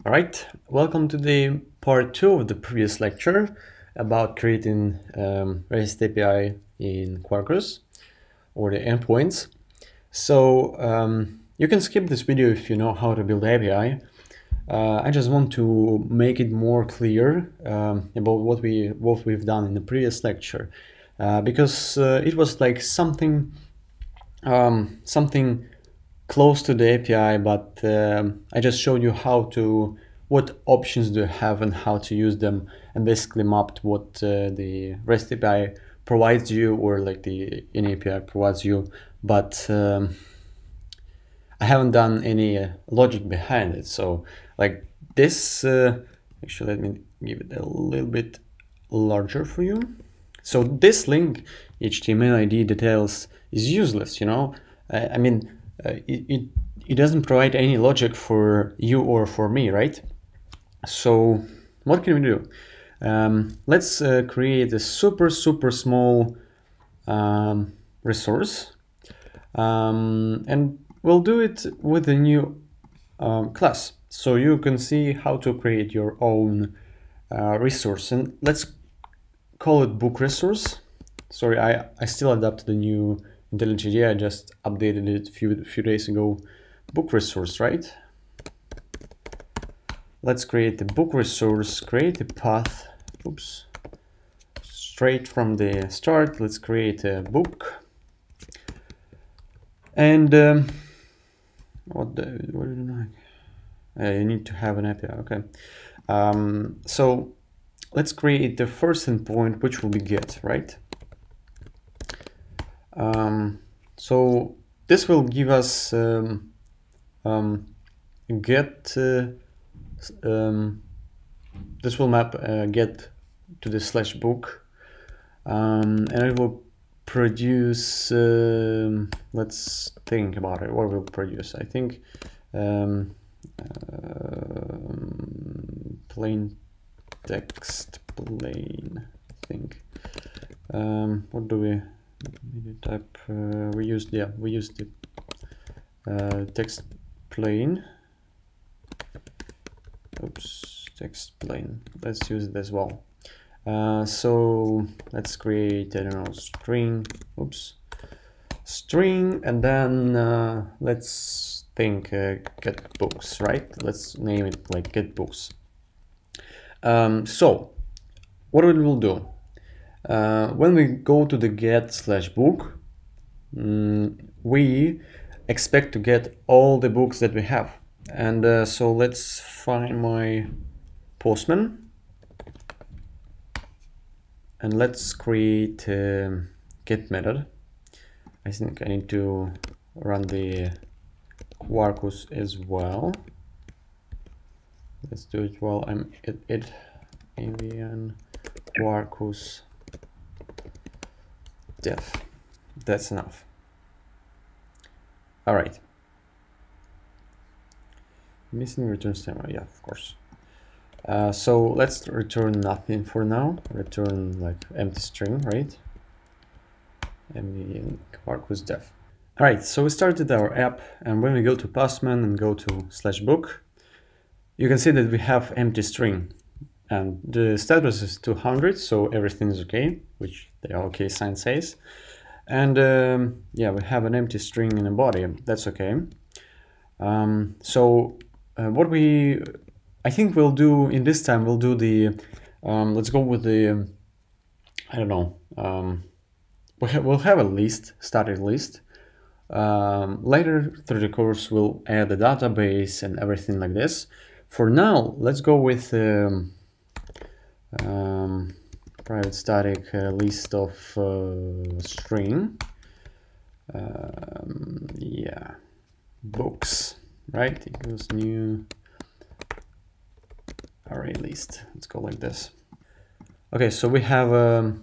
All right, welcome to the part 2 of the previous lecture about creating REST API in Quarkus or the endpoints. So you can skip this video if you know how to build API. I just want to make it more clear about what we've done in the previous lecture, because it was like something close to the API, but I just showed you what options do you have and how to use them, and basically mapped what the REST API provides you, or like the API provides you, but I haven't done any logic behind it. So like this, actually let me give it a little bit larger for you. So this link, HTML ID details, is useless, you know. I mean, it doesn't provide any logic for you or for me, right? So what can we do? Let's create a super small resource, and we'll do it with a new class, so you can see how to create your own resource. And let's call it book resource. Sorry, I still adapted the new IntelliJ. I just updated it a few days ago. Book resource, right? Let's create a book resource, create a path. Oops. Straight from the start, let's create a book. And what did you need to have an API, okay. So let's create the first endpoint, which will be get, right? So this will give us get. This will map get to the /book, and it will produce. Let's think about it. What will produce? I think plain text, plain. I think. What do we type? We used the text plain. Oops, text plain. Let's use it as well. So let's create, I don't know, string. Oops, string, and then let's think get books, right? Let's name it like get books. So what we will do when we go to the get /book, we expect to get all the books that we have. And so let's find my Postman, and let's create a get method. I think I need to run the Quarkus as well. Let's do it while I'm at it. Avian Quarkus dev. That's enough. All right. Missing return stamina, yeah, of course. So let's return nothing for now. Return like empty string, right? Empty Quarkus dev. All right, so we started our app, and when we go to Postman and go to /book, you can see that we have empty string, and the status is 200, so everything is okay, which the OK sign says. And yeah, we have an empty string in a body. That's okay. So what I think we'll do in this time, we'll do the let's go with the I don't know, we'll have a list, static list. Later through the course we'll add a database and everything like this. For now, let's go with private static list of string, yeah, books, right? Equals new array list. Let's go like this. Okay, so we have a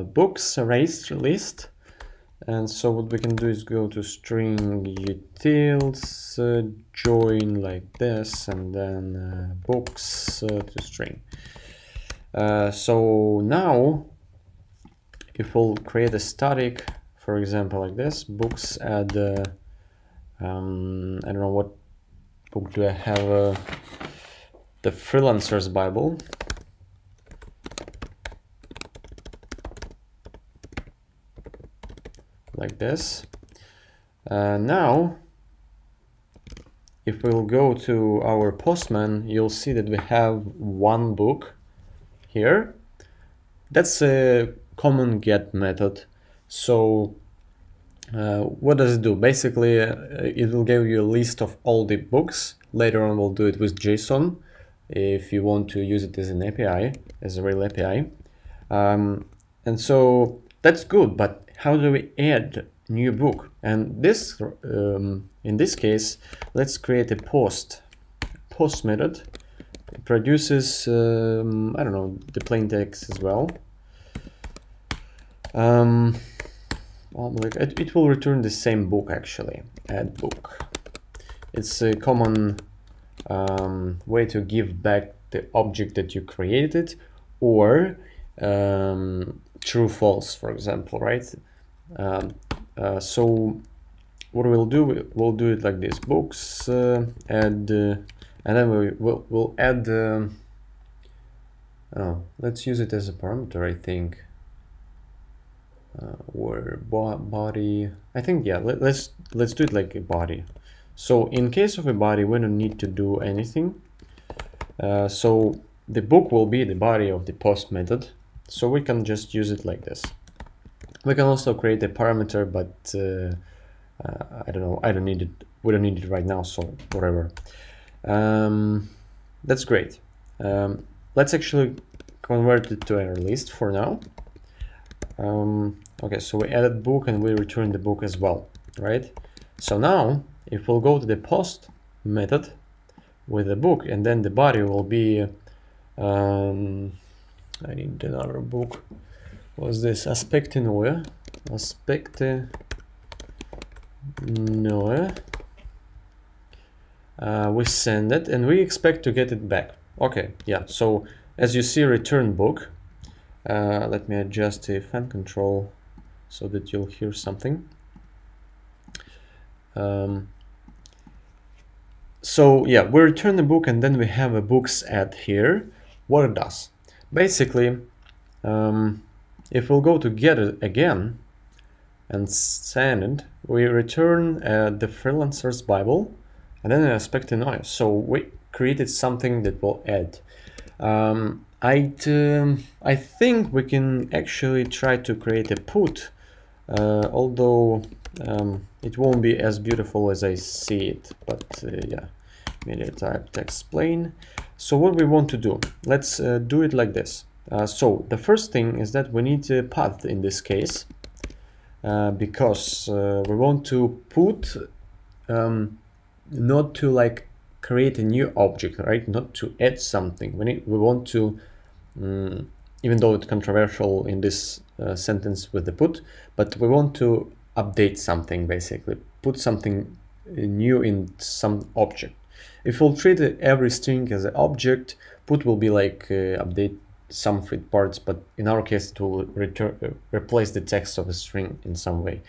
books array list, and so what we can do is go to string utils, join like this, and then books to string. So now if we'll create a static, for example, like this, books add I don't know book do I have? The Freelancer's Bible. Like this. Now, if we'll go to our Postman, you'll see that we have one book here. That's a common get method. So what does it do? Basically, it will give you a list of all the books. Later on, we'll do it with JSON if you want to use it as an API, as a real API. And so that's good, but how do we add new book? And this, in this case, let's create a post method. It produces, I don't know, the plain text as well. It will return the same book actually, add book. It's a common way to give back the object that you created, or true false, for example, right? So what we'll do it like this: books, add, and then we'll add. Let's use it as a parameter, I think. Or body. I think, yeah. Let's do it like a body. So in case of a body, we don't need to do anything. So the book will be the body of the post method. So we can just use it like this. We can also create a parameter, but I don't know. I don't need it. We don't need it right now. So whatever. That's great. Let's actually convert it to a list for now. Okay, so we added book and we return the book as well, right? So now, if we'll go to the post method with the book, and then the body will be, I need another book. What's this? Aspecte Neue. Aspecte Neue. We send it and we expect to get it back. Okay, yeah, so as you see, return book. Let me adjust the fan control so that you'll hear something. So yeah, we return the book and then we have a books add here. What it does? Basically, if we'll go to get it again and send it, we return the Freelancer's Bible and then Aspecte Neue. So we created something that will add. I think we can actually try to create a put, although it won't be as beautiful as I see it, but yeah, media type text plain. So what we want to do, let's do it like this. So the first thing is that we need a path in this case, because we want to put, not to like create a new object, right? Not to add something. We want to, even though it's controversial in this sentence with the put, but we want to update something, basically put something new in some object. If we'll treat every string as an object, put will be like update some free parts, but in our case it will replace the text of a string in some way.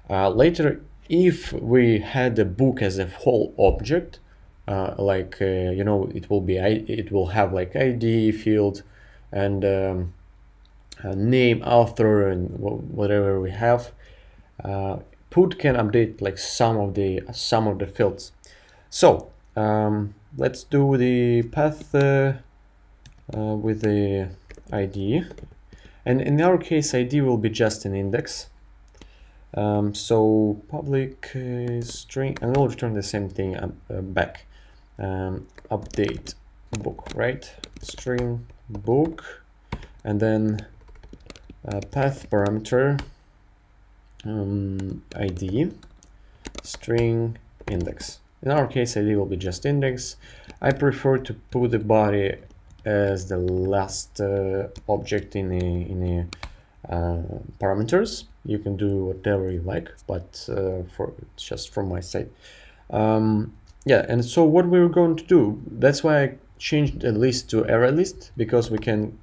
Later, if we had a book as a whole object, you know, it will have like ID field and name, author, and whatever we have. Put can update like some of the fields. So let's do the path with the ID, and in our case ID will be just an index. So public string, and we'll return the same thing back. Update book, right? String book, and then path parameter ID string index. In our case, ID will be just index. I prefer to put the body as the last object in the parameters. You can do whatever you like, but just from my side. Yeah, and so what we're going to do, that's why I changed the list to array list, because we can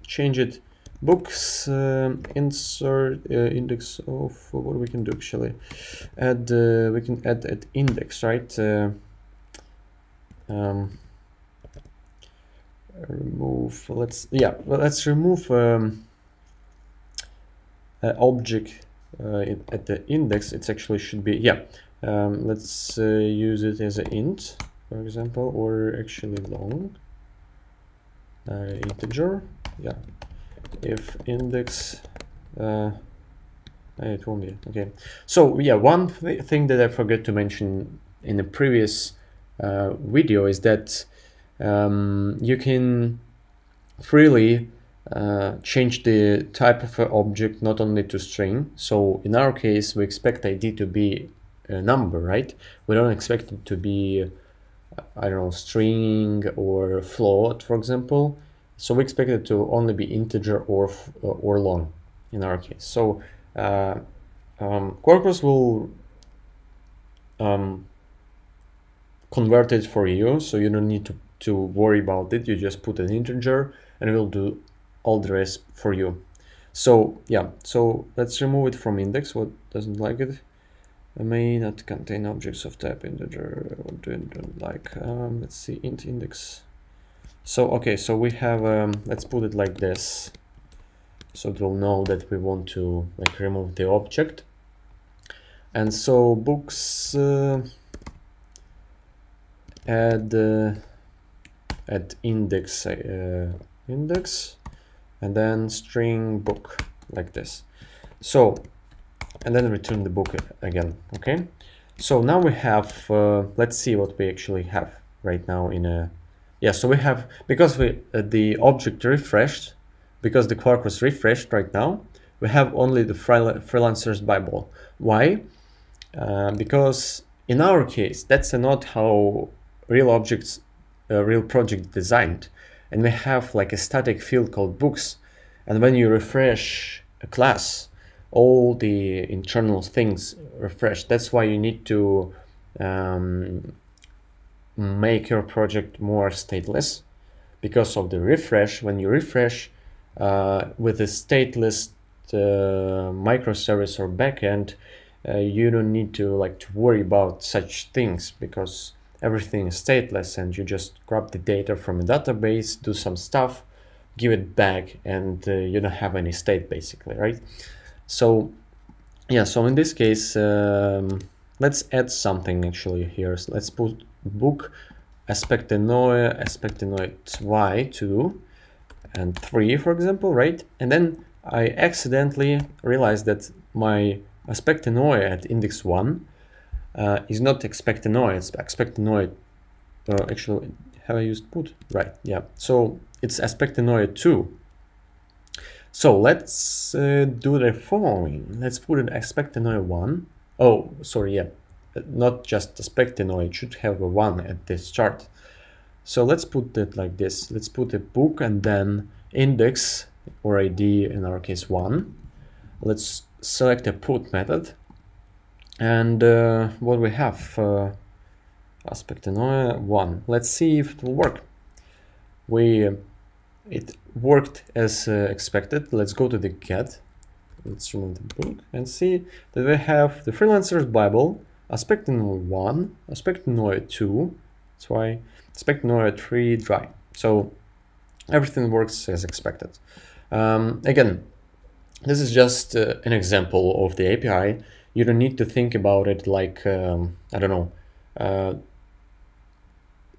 change it books, insert index of, what we can do actually, add, we can add at index, right? remove, let's remove object at the index. It actually should be, let's use it as an int, for example, or actually long integer. If index it won't be okay. So one thing that I forgot to mention in the previous video is that you can freely change the type of an object, not only to string. So in our case, we expect ID to be a number, right? We don't expect it to be, I don't know, string or float, for example. So we expect it to only be integer or long in our case. So Quarkus will convert it for you, so you don't need to worry about it. You just put an integer and it will do all the rest for you. So so let's remove it from index. What doesn't like it? It may not contain objects of type integer. What don't like? Let's see, int index. So okay, so we have let's put it like this, so it will know that we want to like remove the object. And so books add index index, and then string book like this. So and then return the book again. Okay, so now we have let's see what we actually have right now in a so we have, because we the object refreshed, because the Quarkus refreshed right now, we have only the freelancer's Bible. Why? Because in our case, that's not how real objects, real project designed. And we have like a static field called books. And when you refresh a class, all the internal things refresh. That's why you need to make your project more stateless, because of the refresh. When you refresh with a stateless microservice or backend, you don't need to worry about such things, because everything is stateless and you just grab the data from a database, do some stuff, give it back, and you don't have any state basically, right? So so in this case, let's add something actually here. So let's put book aspect-enoe 2 and 3, for example, right? And then I accidentally realized that my aspect-enoe at index 1 is not aspect-enoe, it's aspect-enoe. Actually, have I used put? Right, so it's aspect-enoe 2. So let's do the following. Let's put an aspect-enoe 1. Oh, sorry, not just aspect-enoe, it should have a 1 at the start. So let's put it like this. Let's put a book and then index or ID, in our case 1. Let's select a put method. And what we have, aspect-enoe 1. Let's see if it will work. It worked as expected. Let's go to the get. Let's remove the book and see that we have the freelancer's Bible, aspect-enoe 1, aspect-enoe 2. That's why aspect-enoe 3 dry. So everything works as expected. Again, this is just an example of the API. You don't need to think about it like I don't know.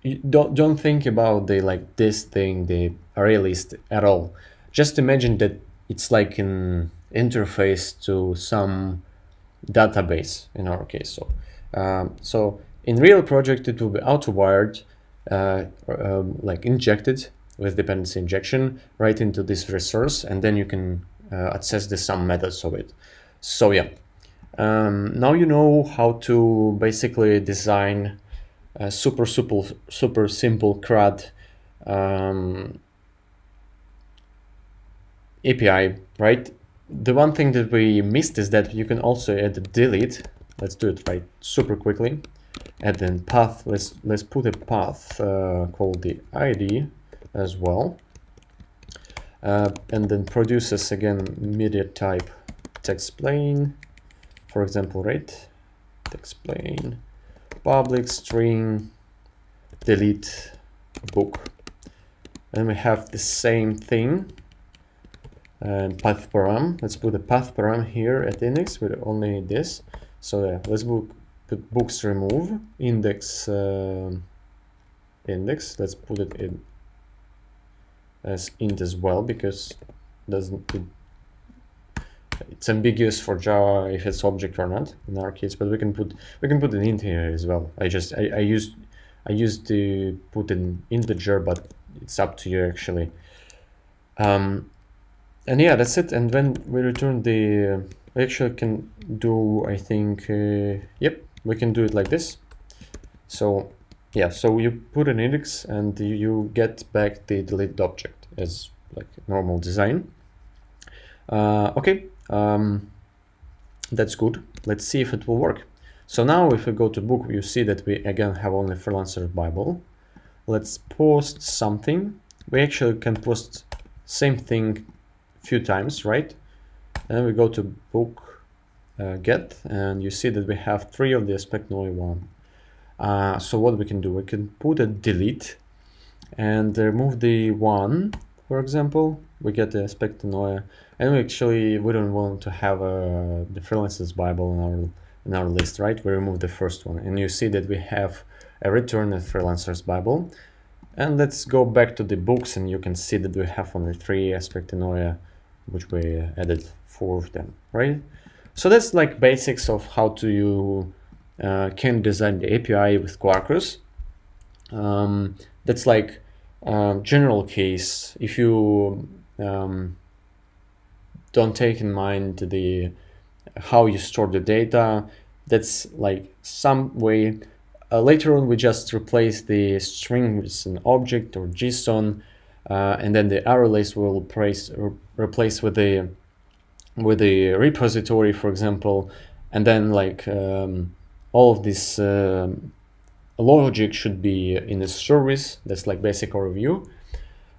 You don't think about the this thing, the array list at all. Just imagine that it's like an interface to some database in our case. So so in real project it will be auto-wired, injected with dependency injection right into this resource, and then you can access the some methods of it. So now you know how to basically design a super simple CRUD API, right? The one thing that we missed is that you can also add a delete. Let's do it right super quickly. Add then path. Let's put a path called the ID as well, and then produces again media type text plain, for example, right? Text plain public string delete book. And we have the same thing, path param. Let's put a path param here at index with only this. So let's put books remove index index. Let's put it in as int as well, because it's ambiguous for Java if it's object or not in our case. But we can put an int here as well. I used to put an integer, but it's up to you actually. And yeah, that's it. And when we return the we actually can do, I think, yep, we can do it like this. So yeah, so you put an index and you get back the deleted object as like normal design. Okay, that's good. Let's see if it will work. So now if we go to book, you see that we again have only freelancer Bible. Let's post something. We actually can post same thing a few times, right? And then we go to book get, and you see that we have 3 of the aspect noise 1. So what we can do, we can put a delete and remove the 1, for example. We get the aspect noise, and we don't want to have the freelancers Bible in our list, right? We remove the first one, and you see that we have a return at freelancers Bible. And let's go back to the books, and you can see that we have only 3 aspect noise, which we added 4 of them, right? So that's like basics of how to you can design the API with Quarkus. That's like general case. If you don't take in mind the how you store the data, that's like some way. Later on, we just replace the string with an object or JSON, and then the array list will replace with the repository, for example, and then like all of this logic should be in a service. That's like basic overview.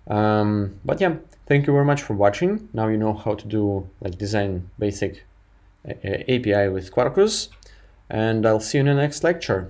But yeah, thank you very much for watching. Now you know how to do like design basic API with Quarkus, and I'll see you in the next lecture.